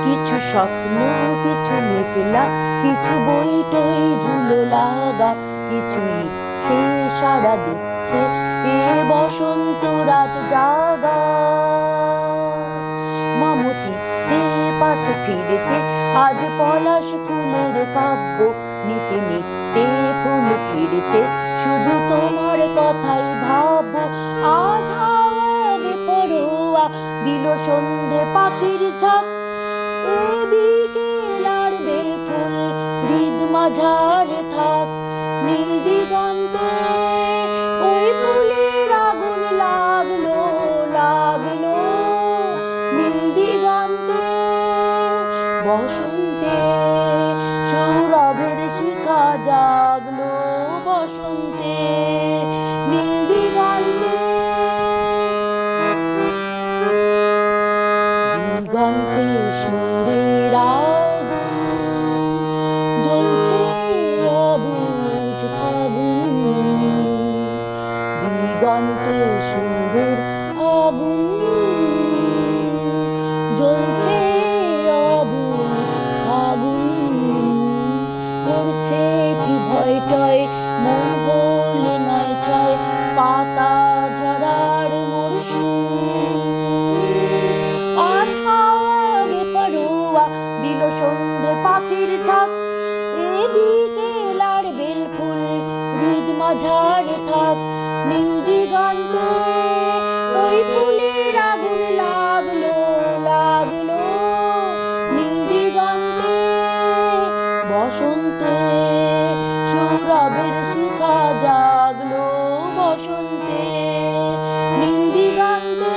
কিছু স্বপ্ন, কিছু মেঘলা, কিছু বই টই ধুলো লাগা, কিছু ইচ্ছে সাড়া দিচ্ছে এ বসন্ত রাত জাগা। মামচিতে পাশে ফিরতে আজ পলাশ ফুলের কাব্য, নিতে নিতে ফুল ছিঁড়তে শুধু তোমার কথাই ভাববো। আজ হাওয়ার পরোয়া দিল সন্ধে পাখির ঝাঁক, এ বিকেল আর বেলফুল হৃদ মাঝার থাক। নীল দিগন্তে ওই ফুলের আগুন লাগলো লাগলো, নীল দিগন্তে বসন্তে সৌরভের শিখা জাগলো, বসন্তে নীল দিগন্তে। দিগন্তে সুরের আগুন জ্বলছে অবুঝ ফাগুন, দিগন্তে সুরের আগুন জ্বলছে অবুঝ ফাগুন। করছে কি ভয় টয় মন হলে নয় ছয়, পাতা ঝরার মরশুম। আজ হাওয়া বেপরোয়া দিল সন্ধে পাখির ঝাঁক, এ বিকেল আর বেলফুল হৃদ মাঝার থাক। নীল দিগন্তে ওই ফুলের আগুন লাগলো লাগলো, নীল দিগন্তে বসন্তে সৌরভের শিখা জাগলো, বসন্তে নীল দিগন্তে।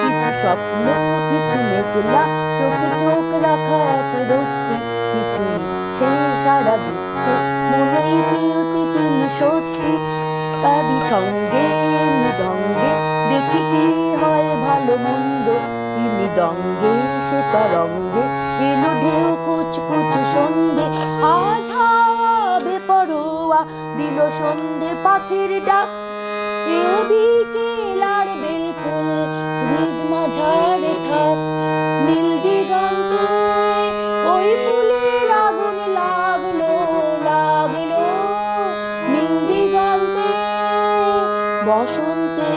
কিছু স্বপ্ন, কিছু মেঘলা, চোখে চোখ রাখা এক রক্ষী, কিছু ইচ্ছে সাড়া দিচ্ছে মনে ইতি উতি তিনি সত্যি। তারই সঙ্গে মৃদঙ্গে দেখি কি হয় ভালো মন্দ, কি মৃদঙ্গে সে তরঙ্গে এলো ঢেউ কুচকুচ সন্ধে। আজ হাওয়া বেপরোয়া দিল সন্ধে পাখির ডাক, এ বিকেল আর বেলফুল হৃদ মাঝারে থাক। নীল দিগন্তে ওই ফুলের আগুন লাগলো লাগলো, নীল দিগন্তে বসন্তে।